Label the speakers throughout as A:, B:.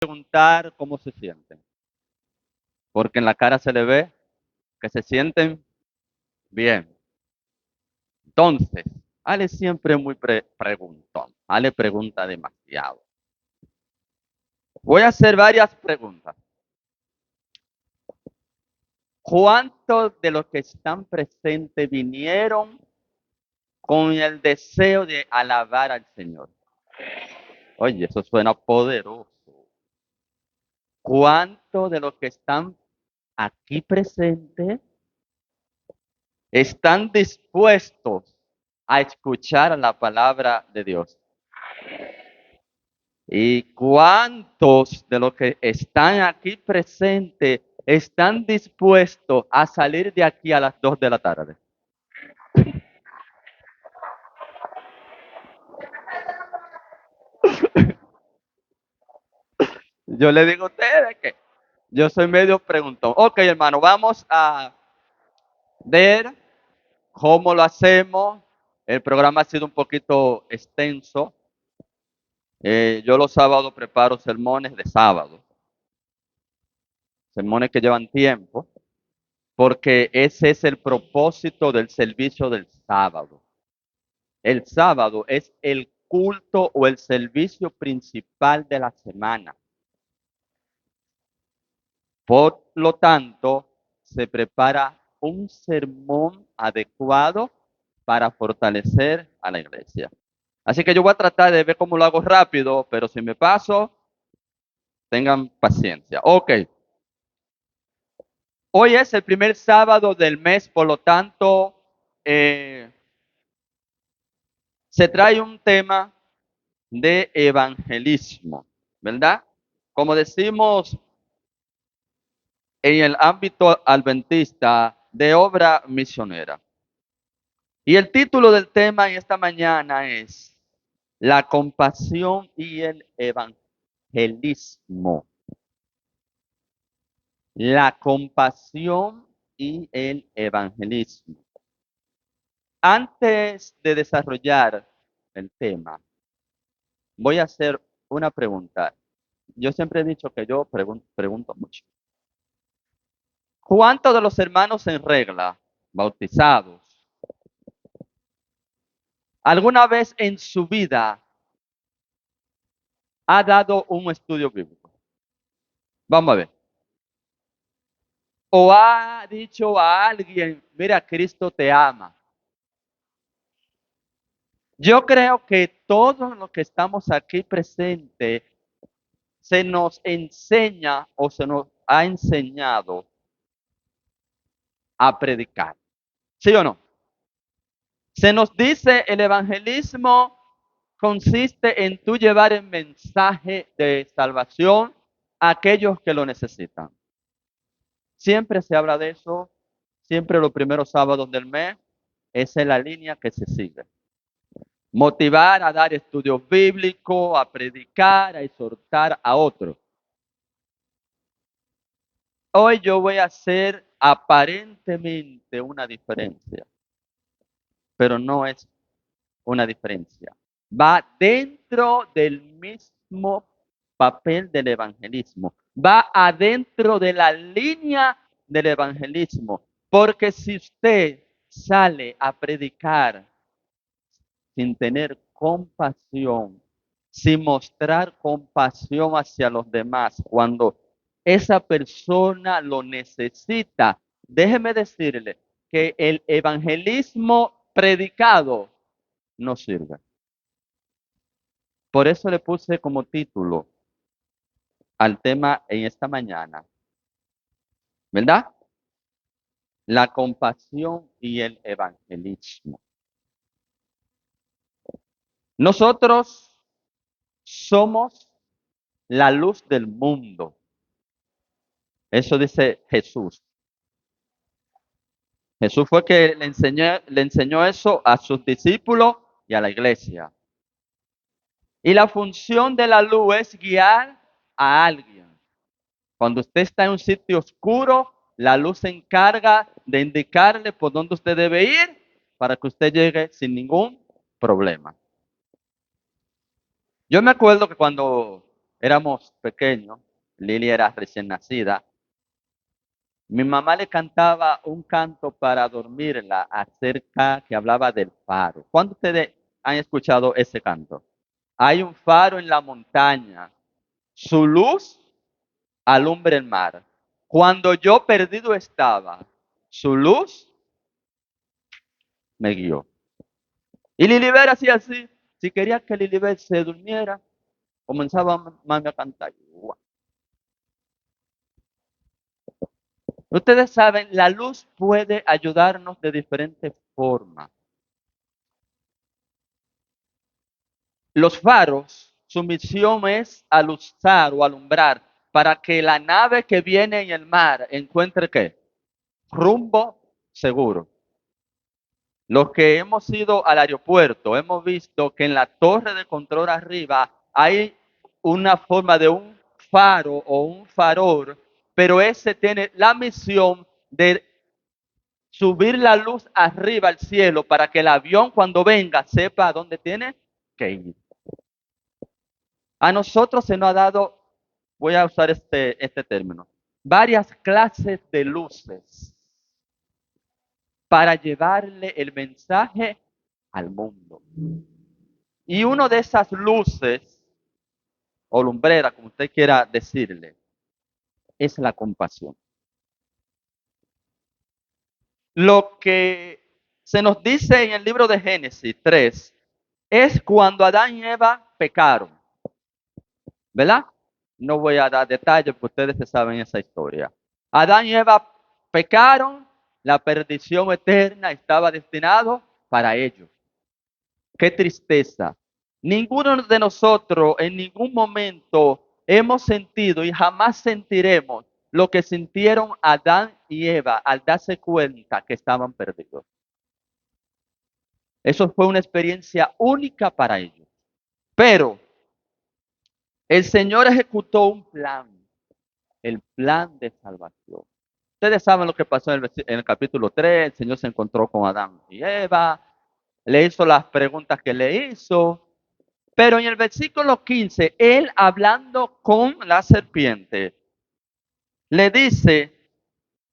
A: Preguntar cómo se sienten, porque en la cara se le ve que se sienten bien. Entonces, Ale siempre es muy preguntón. Ale pregunta demasiado. Voy a hacer varias preguntas. ¿Cuántos de los que están presentes vinieron con el deseo de alabar al Señor? Oye, eso suena poderoso. ¿Cuántos de los que están aquí presentes están dispuestos a escuchar la palabra de Dios? ¿Y cuántos de los que están aquí presentes están dispuestos a salir de aquí a las 2 de la tarde? Yo le digo a ustedes que yo soy medio preguntón. Ok, hermano, vamos a ver cómo lo hacemos. El programa ha sido un poquito extenso. Yo los sábados preparo sermones de sábado, sermones que llevan tiempo, porque ese es el propósito del servicio del sábado. El sábado es el culto o el servicio principal de la semana. Por lo tanto, se prepara un sermón adecuado para fortalecer a la iglesia. Así que yo voy a tratar de ver cómo lo hago rápido, pero si me paso, tengan paciencia. Ok, hoy es el primer sábado del mes, por lo tanto, eh, se trae un tema de evangelismo, ¿verdad? Como decimos en el ámbito adventista, de obra misionera. Y el título del tema en esta mañana es La compasión y el evangelismo. La compasión y el evangelismo. Antes de desarrollar el tema, voy a hacer una pregunta. Yo siempre he dicho que yo pregunto mucho. ¿Cuántos de los hermanos en regla, bautizados, alguna vez en su vida ha dado un estudio bíblico? Vamos a ver. O ha dicho a alguien, mira, Cristo te ama. Yo creo que todos los que estamos aquí presentes se nos enseña o se nos ha enseñado a predicar. ¿Sí o no? Se nos dice el evangelismo consiste en tú llevar el mensaje de salvación a aquellos que lo necesitan. Siempre se habla de eso, siempre los primeros sábados del mes, esa es la línea que se sigue. Motivar a dar estudios bíblicos, a predicar, a exhortar a otros. Hoy yo voy a hacer aparentemente una diferencia, pero no es una diferencia. Va dentro del mismo papel del evangelismo. Va adentro de la línea del evangelismo. Porque si usted sale a predicar sin tener compasión, sin mostrar compasión hacia los demás, cuando esa persona lo necesita, déjeme decirle que el evangelismo predicado no sirve. Por eso le puse como título al tema en esta mañana, ¿verdad? La compasión y el evangelismo. Nosotros somos la luz del mundo. Eso dice Jesús. Jesús fue que le enseñó eso a sus discípulos y a la iglesia. Y la función de la luz es guiar a alguien. Cuando usted está en un sitio oscuro, la luz se encarga de indicarle por dónde usted debe ir para que usted llegue sin ningún problema. Yo me acuerdo que cuando éramos pequeños, Lili era recién nacida, mi mamá le cantaba un canto para dormirla acerca que hablaba del faro. ¿Cuántos de ustedes han escuchado ese canto? Hay un faro en la montaña, su luz alumbra el mar. Cuando yo perdido estaba, su luz me guió. Y Lilibet hacía así. Si quería que Lilibet se durmiera, comenzaba mami a cantar. Guau. Ustedes saben, la luz puede ayudarnos de diferentes formas. Los faros, su misión es alustar o alumbrar para que la nave que viene en el mar encuentre qué? Rumbo seguro. Los que hemos ido al aeropuerto, hemos visto que en la torre de control arriba hay una forma de un faro o un farol, pero ese tiene la misión de subir la luz arriba al cielo para que el avión cuando venga sepa a dónde tiene que ir. A nosotros se nos ha dado, voy a usar este término, varias clases de luces para llevarle el mensaje al mundo. Y una de esas luces, o lumbrera, como usted quiera decirle, es la compasión. Lo que se nos dice en el libro de Génesis 3 es cuando Adán y Eva pecaron, ¿verdad? No voy a dar detalles porque ustedes se saben esa historia. Adán y Eva pecaron, la perdición eterna estaba destinado para ellos. Qué tristeza. Ninguno de nosotros en ningún momento hemos sentido y jamás sentiremos lo que sintieron Adán y Eva al darse cuenta que estaban perdidos. Eso fue una experiencia única para ellos. Pero el Señor ejecutó un plan, el plan de salvación. Ustedes saben lo que pasó en el capítulo 3. El Señor se encontró con Adán y Eva, le hizo las preguntas que le hizo. Pero en el versículo 15, él hablando con la serpiente, le dice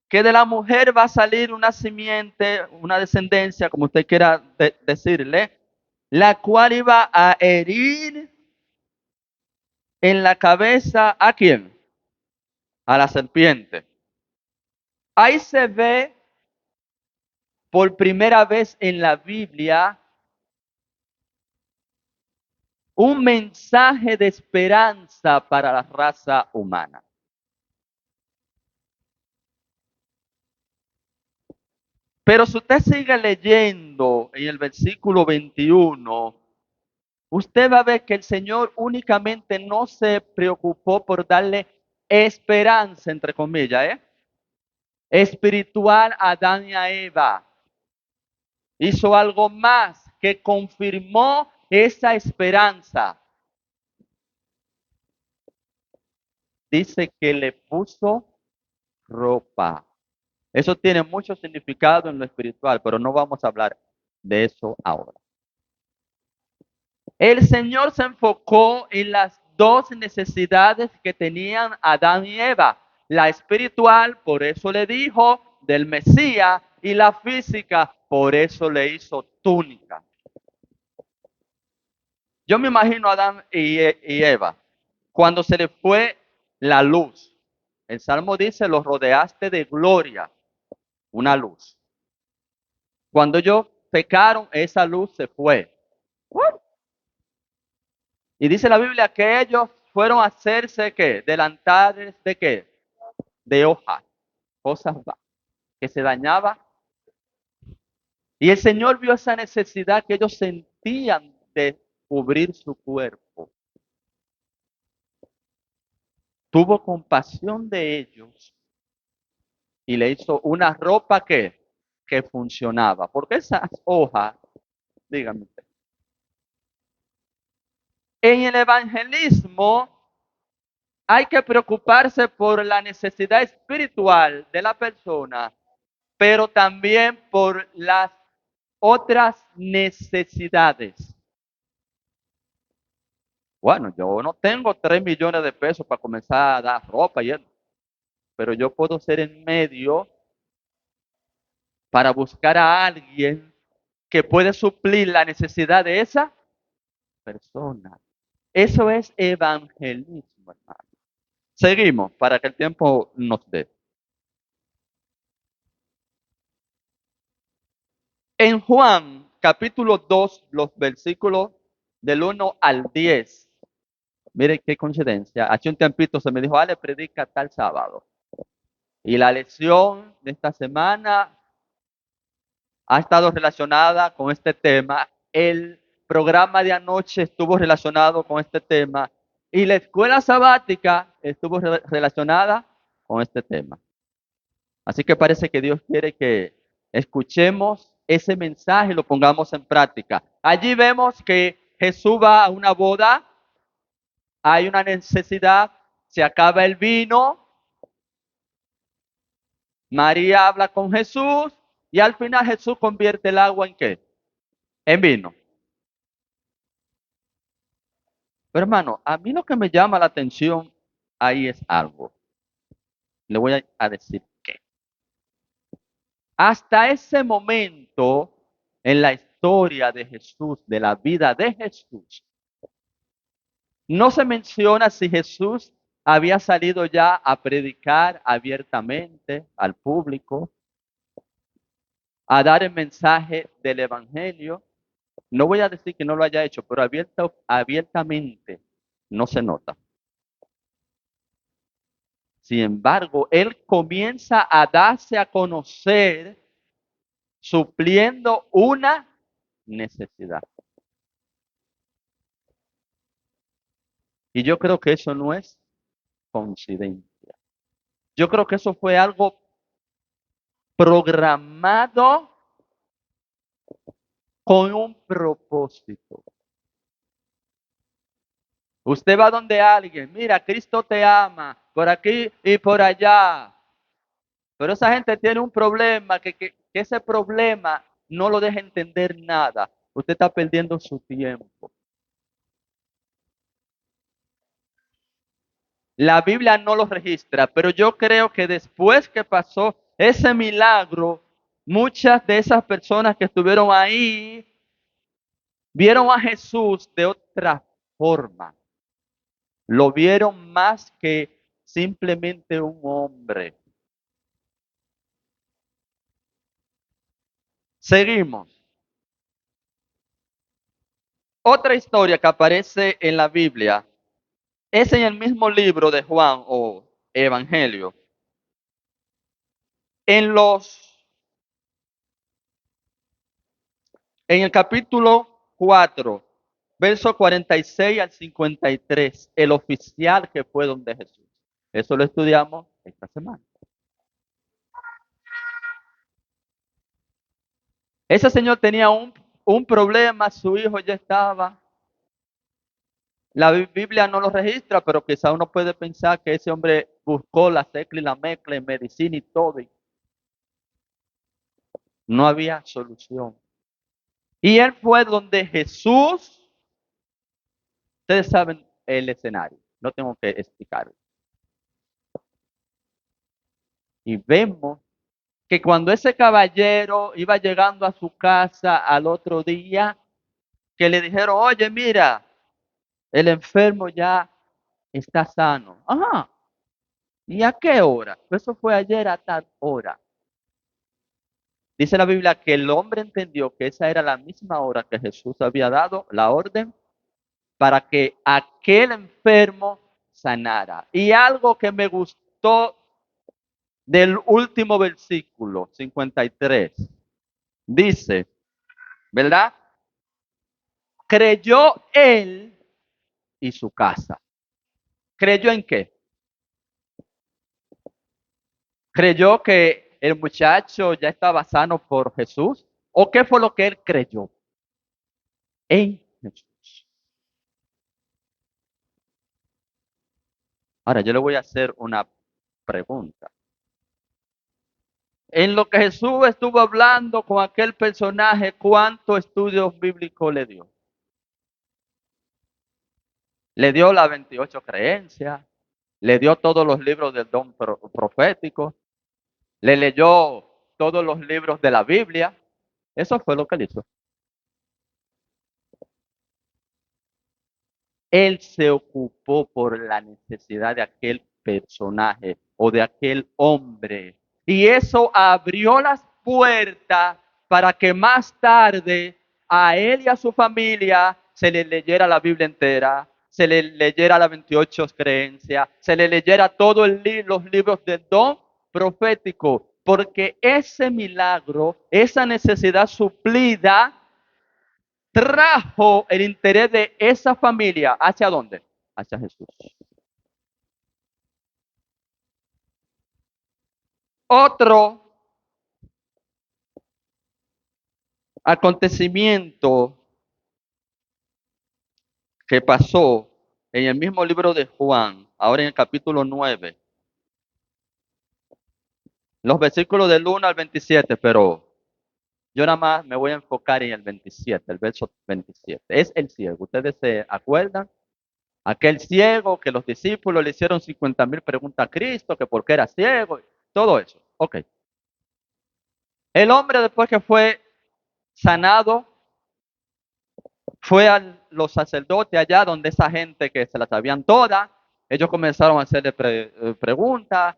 A: que de la mujer va a salir una simiente, una descendencia, como usted quiera decirle, la cual iba a herir en la cabeza ¿a quién? A la serpiente. Ahí se ve por primera vez en la Biblia un mensaje de esperanza para la raza humana. Pero si usted sigue leyendo en el versículo 21, usted va a ver que el Señor únicamente no se preocupó por darle esperanza, entre comillas, espiritual a Adán y a Eva. Hizo algo más que confirmó esa esperanza. Dice que le puso ropa. Eso tiene mucho significado en lo espiritual, pero no vamos a hablar de eso ahora. El Señor se enfocó en las dos necesidades que tenían Adán y Eva. La espiritual, por eso le dijo del Mesías, y la física, por eso le hizo túnica. Yo me imagino a Adán y Eva, cuando se le fue la luz. El Salmo dice, los rodeaste de gloria, una luz. Cuando ellos pecaron, esa luz se fue. Y dice la Biblia que ellos fueron a hacerse ¿qué? Delantares de qué? De hoja, cosas que se dañaba. Y el Señor vio esa necesidad que ellos sentían de cubrir su cuerpo. Tuvo compasión de ellos y le hizo una ropa que funcionaba. Porque esas hojas, díganme usted, en el evangelismo hay que preocuparse por la necesidad espiritual de la persona, pero también por las otras necesidades. Bueno, yo no tengo 3 millones de pesos para comenzar a dar ropa y eso, pero yo puedo ser en medio para buscar a alguien que puede suplir la necesidad de esa persona. Eso es evangelismo, hermano. Seguimos para que el tiempo nos dé. En Juan capítulo 2, los versículos del 1 al 10. Mire qué coincidencia. Hace un tiempito se me dijo, Ale, predica tal sábado. Y la lección de esta semana ha estado relacionada con este tema. El programa de anoche estuvo relacionado con este tema. Y la escuela sabática estuvo relacionada con este tema. Así que parece que Dios quiere que escuchemos ese mensaje y lo pongamos en práctica. Allí vemos que Jesús va a una boda, hay una necesidad, se acaba el vino, María habla con Jesús y al final Jesús convierte el agua en ¿qué? En vino. Pero hermano, a mí lo que me llama la atención ahí es algo. Le voy a decir qué. Hasta ese momento en la historia de Jesús, de la vida de Jesús, no se menciona si Jesús había salido ya a predicar abiertamente al público, a dar el mensaje del Evangelio. No voy a decir que no lo haya hecho, pero abiertamente no se nota. Sin embargo, él comienza a darse a conocer supliendo una necesidad. Y yo creo que eso no es coincidencia. Yo creo que eso fue algo programado con un propósito. Usted va donde alguien, mira, Cristo te ama, por aquí y por allá. Pero esa gente tiene un problema, que ese problema no lo deja entender nada. Usted está perdiendo su tiempo. La Biblia no lo registra, pero yo creo que después que pasó ese milagro, muchas de esas personas que estuvieron ahí vieron a Jesús de otra forma. Lo vieron más que simplemente un hombre. Seguimos. Otra historia que aparece en la Biblia es en el mismo libro de Juan o Evangelio. En en el capítulo 4, verso 46 al 53, el oficial que fue donde Jesús. Eso lo estudiamos esta semana. Ese señor tenía un problema, su hijo ya estaba. La Biblia no lo registra, pero quizá uno puede pensar que ese hombre buscó la tecla y la mezcla en medicina y todo. Y no había solución. Y él fue donde Jesús, ustedes saben el escenario, no tengo que explicarlo. Y vemos que cuando ese caballero iba llegando a su casa al otro día, que le dijeron, oye, mira, el enfermo ya está sano. Ajá, ¿y a qué hora? Eso fue ayer a tal hora. Dice la Biblia que el hombre entendió que esa era la misma hora que Jesús había dado la orden para que aquel enfermo sanara. Y algo que me gustó del último versículo 53, dice, ¿verdad? Creyó él y su casa. ¿Creyó en qué? ¿Creyó que el muchacho ya estaba sano por Jesús? ¿O qué fue lo que él creyó? En Jesús. Ahora yo le voy a hacer una pregunta. En lo que Jesús estuvo hablando con aquel personaje, ¿cuántos estudios bíblicos le dio? Le dio las 28 creencias, le dio todos los libros del don profético, le leyó todos los libros de la Biblia. Eso fue lo que él hizo. Él se ocupó por la necesidad de aquel personaje o de aquel hombre. Y eso abrió las puertas para que más tarde a él y a su familia se le leyera la Biblia entera, se le leyera las 28 creencias, se le leyera todos los libros del don profético, porque ese milagro, esa necesidad suplida, trajo el interés de esa familia hacia dónde? Hacia Jesús. Otro acontecimiento que pasó en el mismo libro de Juan, ahora en el capítulo 9, los versículos del 1 al 27, pero yo nada más me voy a enfocar en el 27, el verso 27. Es el ciego. ¿Ustedes se acuerdan? Aquel ciego que los discípulos le hicieron 50,000 preguntas a Cristo, que por qué era ciego, todo eso. Ok. El hombre después que fue sanado, fue a los sacerdotes allá donde esa gente que se la sabían todas, ellos comenzaron a hacerle preguntas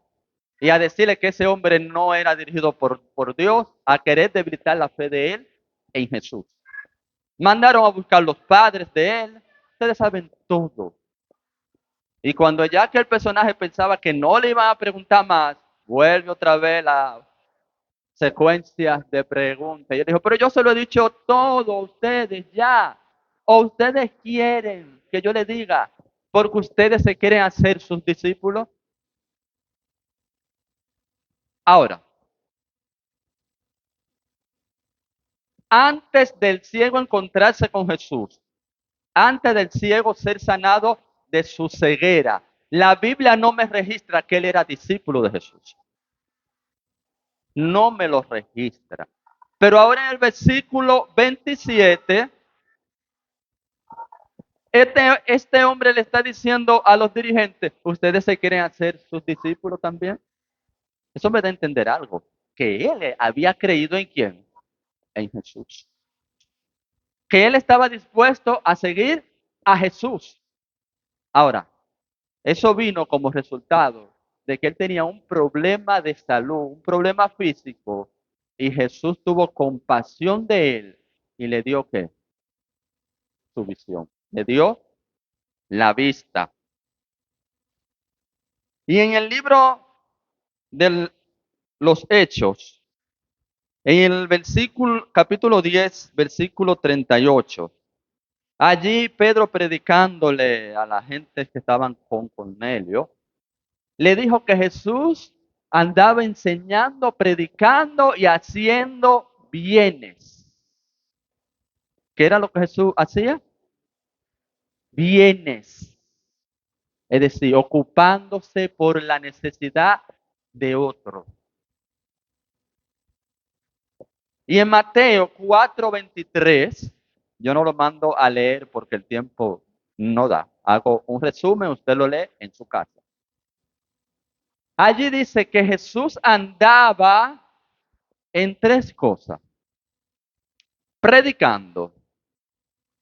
A: y a decirle que ese hombre no era dirigido por Dios, a querer debilitar la fe de él en Jesús. Mandaron a buscar los padres de él, ustedes saben todo. Y cuando ya que el personaje pensaba que no le iban a preguntar más, vuelve otra vez la secuencia de preguntas. Y él dijo, pero yo se lo he dicho todo a ustedes ya. ¿O ustedes quieren que yo les diga porque ustedes se quieren hacer sus discípulos? Ahora, antes del ciego encontrarse con Jesús, antes del ciego ser sanado de su ceguera, la Biblia no me registra que él era discípulo de Jesús. No me lo registra. Pero ahora en el versículo 27, este hombre le está diciendo a los dirigentes, ¿ustedes se quieren hacer sus discípulos también? Eso me da a entender algo, que él había creído en quién, en Jesús. Que él estaba dispuesto a seguir a Jesús. Ahora, eso vino como resultado de que él tenía un problema de salud, un problema físico, y Jesús tuvo compasión de él y le dio ¿qué? Su visión. Le dio la vista. Y en el libro de los Hechos, en el versículo, capítulo 10, versículo 38, allí Pedro predicándole a la gente que estaban con Cornelio, le dijo que Jesús andaba enseñando, predicando y haciendo bienes. ¿Qué era lo que Jesús hacía? Bienes. Es decir, ocupándose por la necesidad de otro. Y en Mateo 4:23, yo no lo mando a leer porque el tiempo no da. Hago un resumen, usted lo lee en su casa. Allí dice que Jesús andaba en tres cosas: predicando,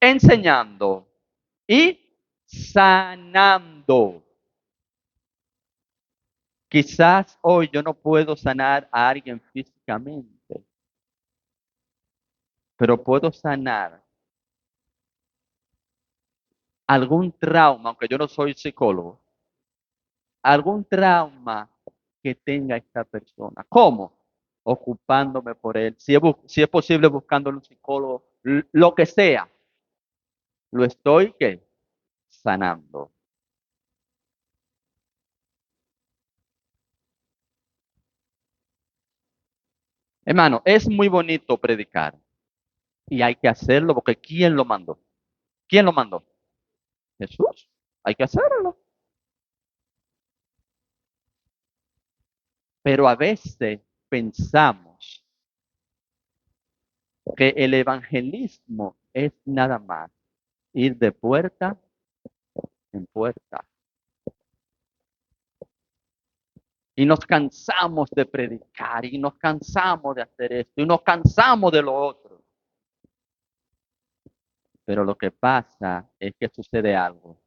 A: enseñando y sanando. Quizás hoy yo no puedo sanar a alguien físicamente, pero puedo sanar algún trauma, aunque yo no soy psicólogo, algún trauma que tenga esta persona. ¿Cómo? Ocupándome por él. Si es posible, buscándole un psicólogo, lo que sea, lo estoy ¿qué? Sanando. Hermano, es muy bonito predicar y hay que hacerlo porque ¿quién lo mandó? ¿Quién lo mandó? Jesús. Hay que hacerlo. Pero a veces pensamos que el evangelismo es nada más ir de puerta en puerta. Y nos cansamos de predicar, y nos cansamos de hacer esto, y nos cansamos de lo otro. Pero lo que pasa es que sucede algo.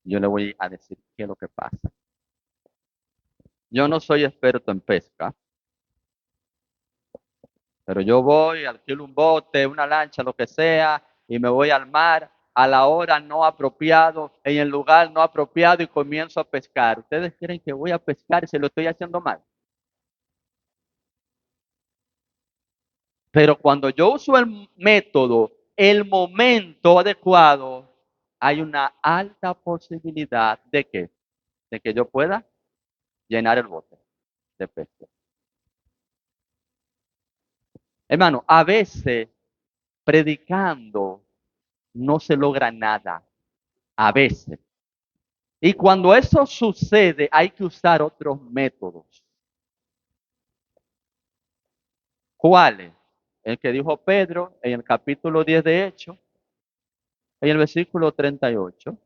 A: Yo le voy a decir qué es lo que pasa. Yo no soy experto en pesca, pero yo voy, alquilo un bote, una lancha, lo que sea, y me voy al mar a la hora no apropiado, en el lugar no apropiado y comienzo a pescar. ¿Ustedes creen que voy a pescar si lo estoy haciendo mal? Pero cuando yo uso el método, el momento adecuado, hay una alta posibilidad de que, yo pueda llenar el bote de peces. Hermano, a veces predicando no se logra nada. A veces. Y cuando eso sucede, hay que usar otros métodos. ¿Cuáles? El que dijo Pedro en el capítulo 10 de Hechos, en el versículo 38,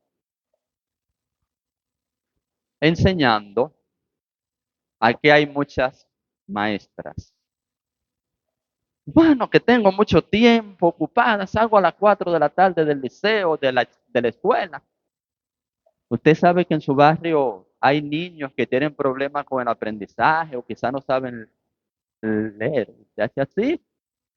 A: enseñando. Aquí hay muchas maestras. Bueno, que tengo mucho tiempo ocupada, salgo a las 4 de la tarde del liceo, de la escuela. Usted sabe que en su barrio hay niños que tienen problemas con el aprendizaje o quizás no saben leer. Se hace así.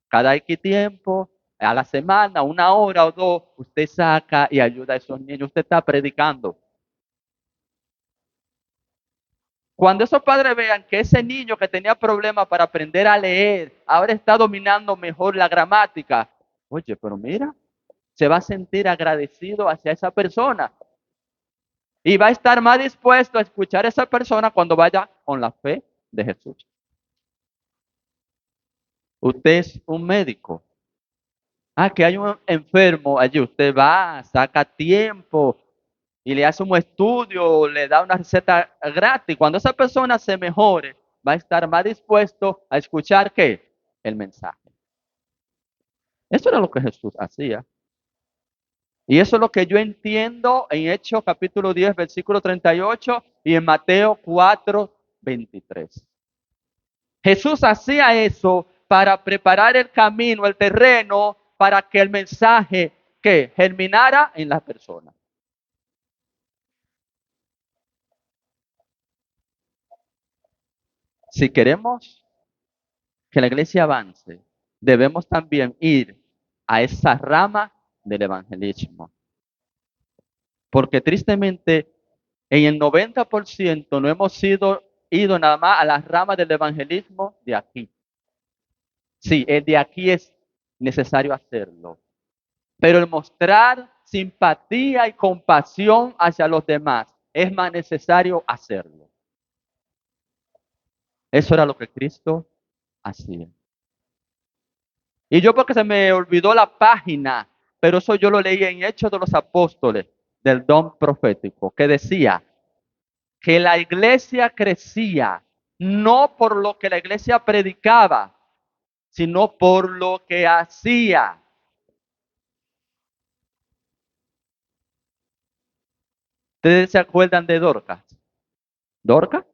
A: Cada X tiempo, a la semana, 1 hora o 2, usted saca y ayuda a esos niños. Usted está predicando. Cuando esos padres vean que ese niño que tenía problemas para aprender a leer, ahora está dominando mejor la gramática, oye, pero mira, se va a sentir agradecido hacia esa persona y va a estar más dispuesto a escuchar a esa persona cuando vaya con la fe de Jesús. Usted es un médico. Ah, que hay un enfermo allí. Usted va, saca tiempo y le hace un estudio, le da una receta gratis. Cuando esa persona se mejore, va a estar más dispuesto a escuchar ¿qué? El mensaje. Eso era lo que Jesús hacía. Y eso es lo que yo entiendo en Hechos capítulo 10, versículo 38 y en Mateo 4, 23. Jesús hacía eso para preparar el camino, el terreno, para que el mensaje que germinara en las personas. Si queremos que la iglesia avance, debemos también ir a esa rama del evangelismo. Porque tristemente, en el 90% no hemos ido nada más a la rama del evangelismo de aquí. Sí, el de aquí es necesario hacerlo. Pero el mostrar simpatía y compasión hacia los demás es más necesario hacerlo. Eso era lo que Cristo hacía. Y yo porque se me olvidó la página, pero eso yo lo leí en Hechos de los Apóstoles del don profético, que decía que la iglesia crecía no por lo que la iglesia predicaba, sino por lo que hacía. ¿Ustedes se acuerdan de Dorcas? ¿Dorcas?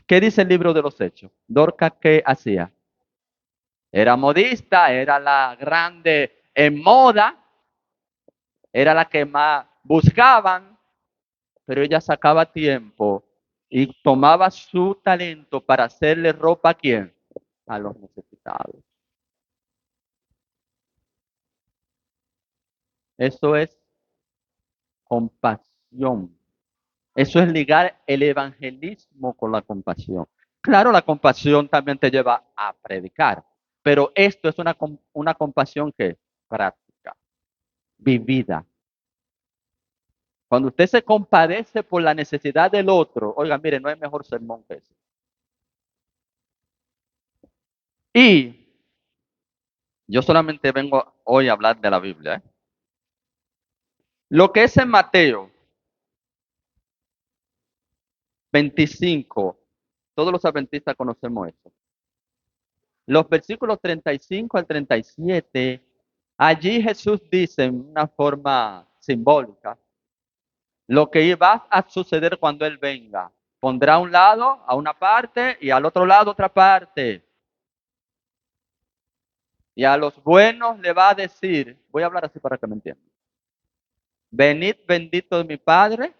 A: ¿Qué dice el libro de los Hechos? Dorcas, ¿qué hacía? Era modista, era la grande en moda, era la que más buscaban, pero ella sacaba tiempo y tomaba su talento para hacerle ropa a quién? A los necesitados. Eso es compasión. Eso es ligar el evangelismo con la compasión. Claro, la compasión también te lleva a predicar, pero esto es una compasión que es práctica, vivida. Cuando usted se compadece por la necesidad del otro, oiga, mire, no hay mejor sermón que ese. Y yo solamente vengo hoy a hablar de la Biblia. Lo que es en Mateo 25, todos los adventistas conocemos eso. Los versículos 35 al 37, allí Jesús dice en una forma simbólica lo que va a suceder cuando Él venga. Pondrá a un lado a una parte y al otro lado otra parte. Y a los buenos le va a decir, voy a hablar así para que me entiendan. Venid bendito de mi Padre.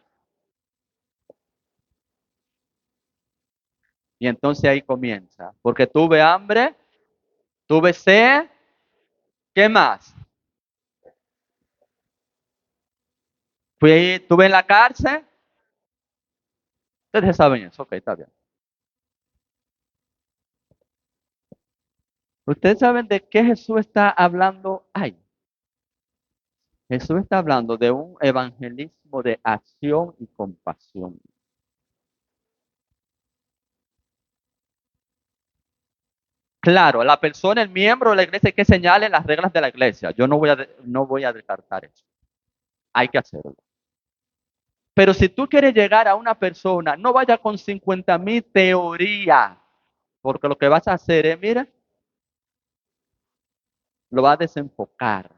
A: Y entonces ahí comienza. Porque tuve hambre, tuve sed, ¿qué más? Estuve en la cárcel. Ustedes saben eso, ok, está bien. Ustedes saben de qué Jesús está hablando ahí. Jesús está hablando de un evangelismo de acción y compasión. Claro, la persona, el miembro de la iglesia, hay que señale las reglas de la iglesia. Yo no voy a descartar eso. Hay que hacerlo. Pero si tú quieres llegar a una persona, no vaya con 50,000 teorías, porque lo que vas a hacer es, mira, lo vas a desenfocar.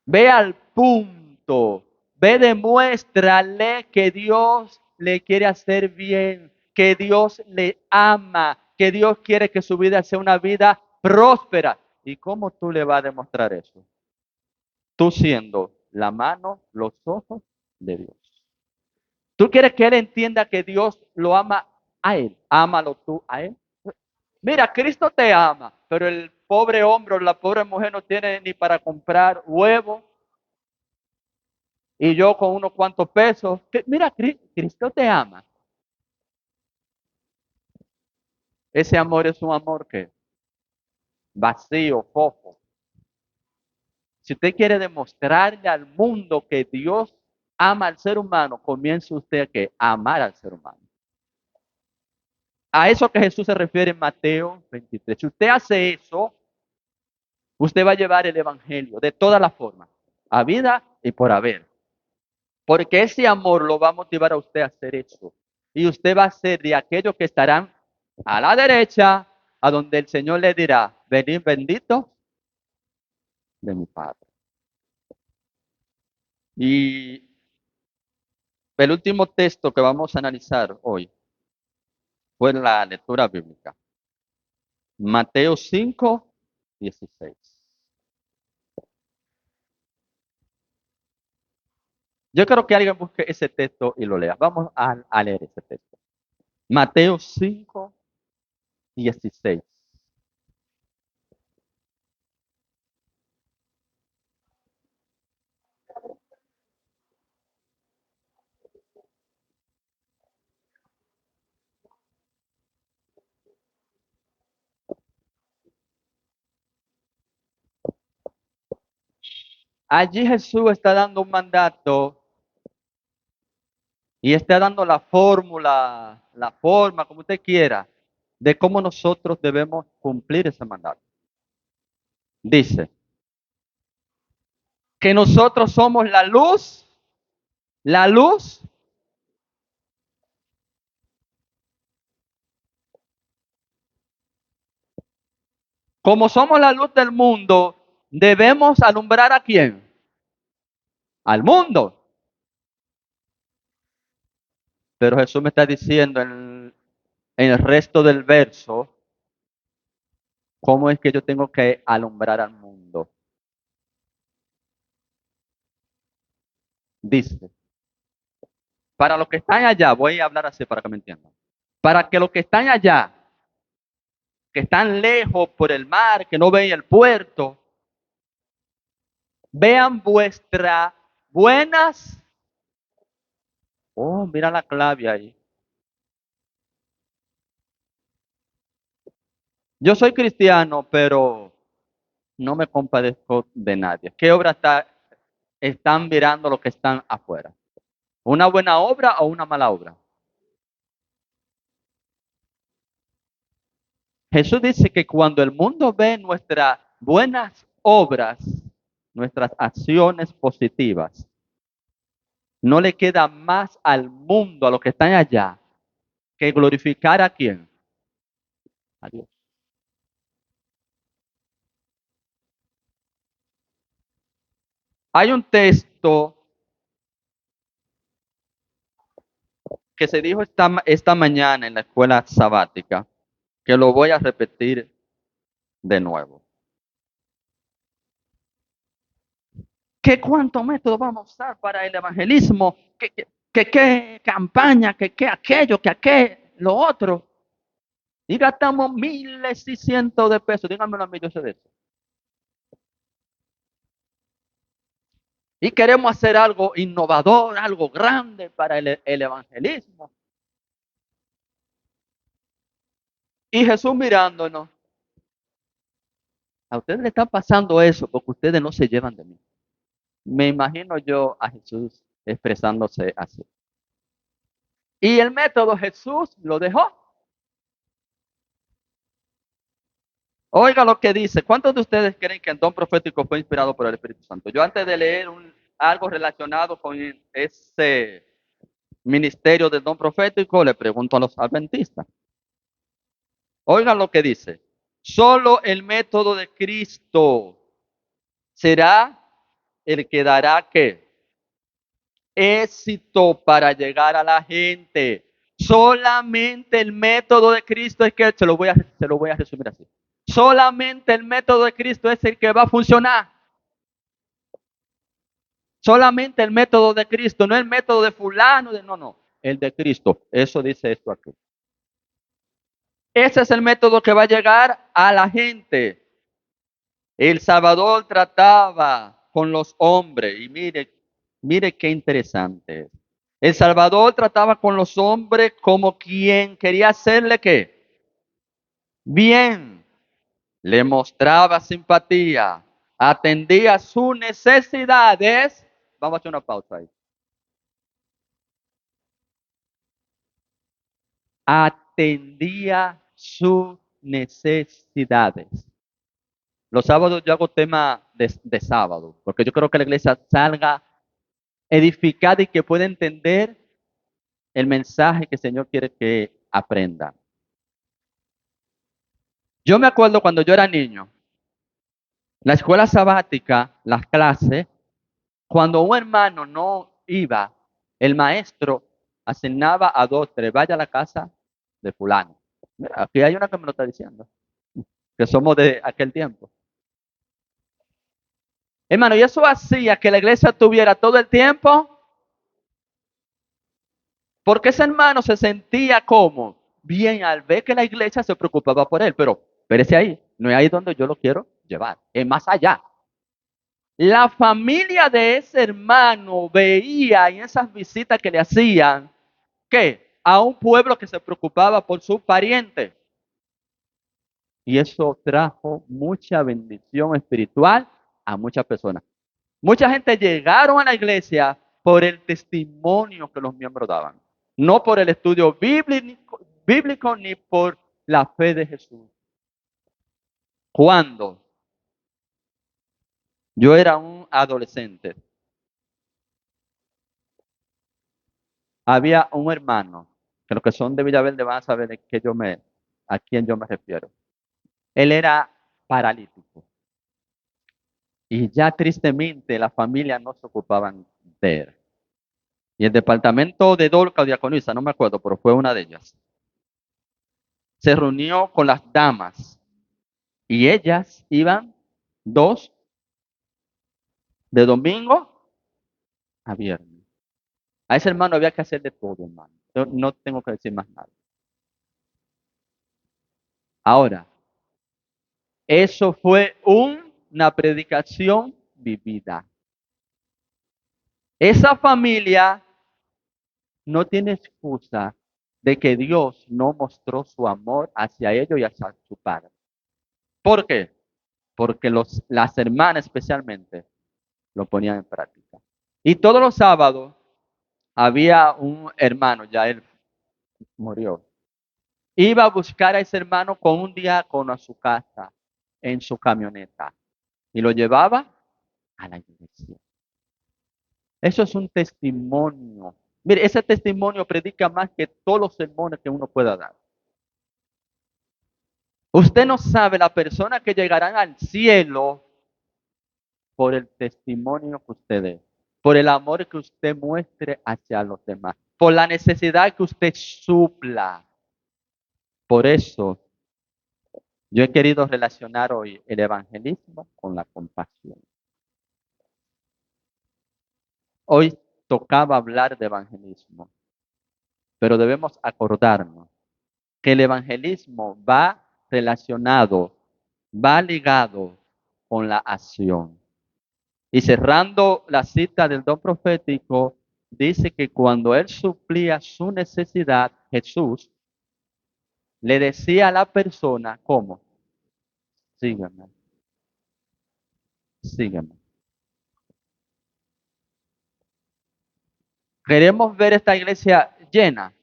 A: Ve al punto, ve, demuéstrale que Dios le quiere hacer bien, que Dios le ama, que Dios quiere que su vida sea una vida próspera. ¿Y cómo tú le vas a demostrar eso? Tú siendo la mano, los ojos de Dios. Tú quieres que él entienda que Dios lo ama a él. Ámalo tú a él. Mira, Cristo te ama, pero el pobre hombre o la pobre mujer no tiene ni para comprar huevo y yo con unos cuantos pesos. Mira, Cristo te ama. Ese amor es un amor que vacío, fofo. Si usted quiere demostrarle al mundo que Dios ama al ser humano, comience usted a amar al ser humano. A eso que Jesús se refiere en Mateo 23. Si usted hace eso, usted va a llevar el evangelio de todas las formas, a vida y por haber. Porque ese amor lo va a motivar a usted a hacer eso. Y usted va a ser de aquellos que estarán a la derecha, a donde el Señor le dirá, venid bendito de mi Padre. Y el último texto que vamos a analizar hoy fue la lectura bíblica. Mateo 5:16. Yo quiero que alguien busque ese texto y lo lea. Vamos a leer ese texto. Mateo 5:16. Allí Jesús está dando un mandato y está dando la fórmula, la forma, como usted quiera, de cómo nosotros debemos cumplir ese mandato. Dice que nosotros somos la luz, como somos la luz del mundo, debemos alumbrar a quién? Al mundo. Pero Jesús me está diciendo en el resto del verso, cómo es que yo tengo que alumbrar al mundo. Dice, para los que están allá, voy a hablar así para que me entiendan. Para que los que están allá, que están lejos por el mar, que no ven el puerto, vean vuestras buenas. Oh, mira la clave ahí. Yo soy cristiano, pero no me compadezco de nadie. ¿Qué obra están mirando los que están afuera? ¿Una buena obra o una mala obra? Jesús dice que cuando el mundo ve nuestras buenas obras, nuestras acciones positivas, no le queda más al mundo, a los que están allá, que glorificar a quién? A Dios. Hay un texto que se dijo esta mañana en la escuela sabática, que lo voy a repetir de nuevo. ¿Qué cuántos métodos vamos a usar para el evangelismo? ¿Qué campaña? ¿Qué aquello? Lo otro? Y gastamos miles y cientos de pesos. Díganmelo a mí, yo sé de eso. Y queremos hacer algo innovador, algo grande para el evangelismo. Y Jesús mirándonos, a ustedes le está pasando eso porque ustedes no se llevan de mí. Me imagino yo a Jesús expresándose así. Y el método Jesús lo dejó. Oiga lo que dice. ¿Cuántos de ustedes creen que el don profético fue inspirado por el Espíritu Santo? Yo antes de leer algo relacionado con ese ministerio del don profético, le pregunto a los adventistas. Oigan lo que dice. Solo el método de Cristo será el que dará ¿qué? Éxito para llegar a la gente. Solamente el método de Cristo es que se lo voy a resumir así. Solamente el método de Cristo es el que va a funcionar. Solamente el método de Cristo, no el método de fulano, no, el de Cristo. Eso dice esto aquí. Ese es el método que va a llegar a la gente. El Salvador trataba con los hombres y mire qué interesante. El Salvador trataba con los hombres como quien quería hacerle qué? Bien. Le mostraba simpatía, atendía sus necesidades. Vamos a hacer una pausa ahí. Atendía sus necesidades. Los sábados yo hago tema de sábado, porque yo creo que la iglesia salga edificada y que pueda entender el mensaje que el Señor quiere que aprenda. Yo me acuerdo cuando yo era niño, la escuela sabática, las clases, cuando un hermano no iba, el maestro asignaba a dos, tres, vaya a la casa de fulano. Mira, aquí hay una que me lo está diciendo, que somos de aquel tiempo. Hermano, y eso hacía que la iglesia tuviera todo el tiempo, porque ese hermano se sentía como bien al ver que la iglesia se preocupaba por él, pero espérese ahí, no es ahí donde yo lo quiero llevar, es más allá. La familia de ese hermano veía en esas visitas que le hacían que a un pueblo que se preocupaba por su pariente. Y eso trajo mucha bendición espiritual a muchas personas. Mucha gente llegaron a la iglesia por el testimonio que los miembros daban, no por el estudio bíblico ni por la fe de Jesús. Cuando yo era un adolescente, había un hermano, que los que son de Villaverde van a saber a quién yo me refiero. Él era paralítico. Y ya tristemente la familia no se ocupaban de él. Y el departamento de Dolca o Diaconisa, no me acuerdo, pero fue una de ellas, se reunió con las damas y ellas iban dos de domingo a viernes. A ese hermano había que hacer de todo, hermano. Yo no tengo que decir más nada. Ahora, eso fue una predicación vivida. Esa familia no tiene excusa de que Dios no mostró su amor hacia ellos y hacia su padre. ¿Por qué? Porque las hermanas especialmente lo ponían en práctica. Y todos los sábados había un hermano, ya él murió. Iba a buscar a ese hermano con un diácono a su casa, en su camioneta, y lo llevaba a la iglesia. Eso es un testimonio. Mire, ese testimonio predica más que todos los sermones que uno pueda dar. Usted no sabe la persona que llegarán al cielo por el testimonio que usted dé, por el amor que usted muestre hacia los demás. por la necesidad que usted supla. Por eso yo he querido relacionar hoy el evangelismo con la compasión. Hoy tocaba hablar de evangelismo, pero debemos acordarnos que el evangelismo va relacionado, va ligado con la acción. Y cerrando la cita del don profético, dice que cuando él suplía su necesidad, Jesús le decía a la persona, ¿cómo? Sígueme, sígueme. Queremos ver esta iglesia llena.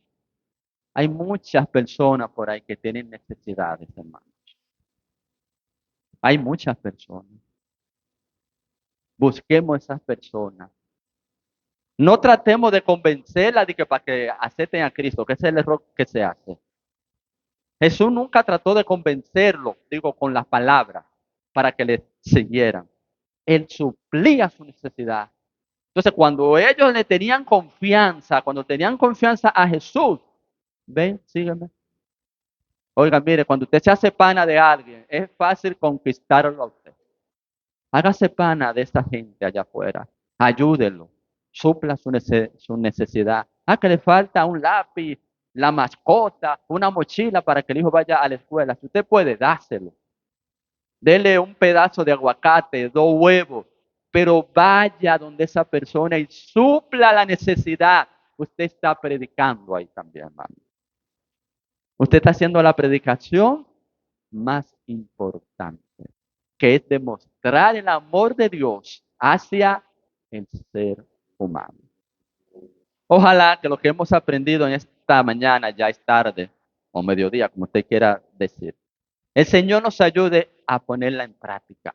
A: Hay muchas personas por ahí que tienen necesidades, hermano. Hay muchas personas. Busquemos esas personas. No tratemos de convencerlas de que para que acepten a Cristo, que ese es el error que se hace. Jesús nunca trató de convencerlo, digo, con las palabras, para que le siguieran. Él suplía su necesidad. Entonces, cuando ellos le tenían confianza, cuando tenían confianza a Jesús, ven, sígueme. Oiga, mire, cuando usted se hace pana de alguien, es fácil conquistarlo a usted. Hágase pana de esta gente allá afuera. Ayúdelo. Supla su necesidad. Que le falta un lápiz, la mascota, una mochila para que el hijo vaya a la escuela. Si usted puede, dáselo. Dele un pedazo de aguacate, 2 huevos, pero vaya donde esa persona y supla la necesidad. Usted está predicando ahí también, hermano. Usted está haciendo la predicación más importante, que es demostrar el amor de Dios hacia el ser humano. Ojalá que lo que hemos aprendido en esta mañana, ya es tarde, o mediodía, como usted quiera decir, el Señor nos ayude a ponerla en práctica.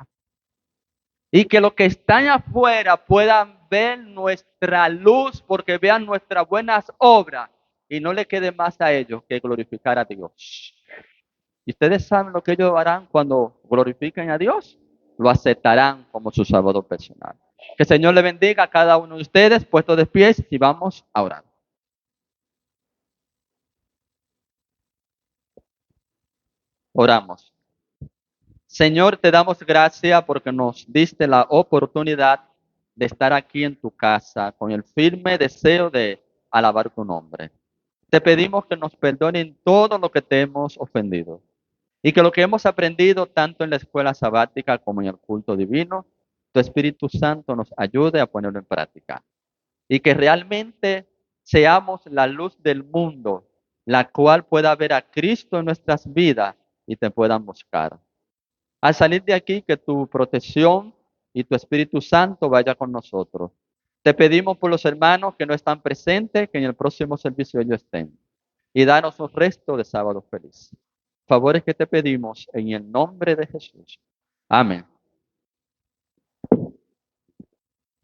A: Y que los que están afuera puedan ver nuestra luz, porque vean nuestras buenas obras y no le quede más a ellos que glorificar a Dios. Y ustedes saben lo que ellos harán cuando glorifiquen a Dios. Lo aceptarán como su Salvador personal. Que el Señor le bendiga a cada uno de ustedes, puestos de pies, y vamos a orar. Oramos. Señor, te damos gracias porque nos diste la oportunidad de estar aquí en tu casa con el firme deseo de alabar tu nombre. Te pedimos que nos perdonen todo lo que te hemos ofendido y que lo que hemos aprendido tanto en la escuela sabática como en el culto divino, tu Espíritu Santo nos ayude a ponerlo en práctica y que realmente seamos la luz del mundo, la cual pueda ver a Cristo en nuestras vidas y te puedan buscar. Al salir de aquí, que tu protección y tu Espíritu Santo vaya con nosotros. Te pedimos por los hermanos que no están presentes, que en el próximo servicio ellos estén. Y danos un resto de sábado feliz. Favores que te pedimos en el nombre de Jesús. Amén.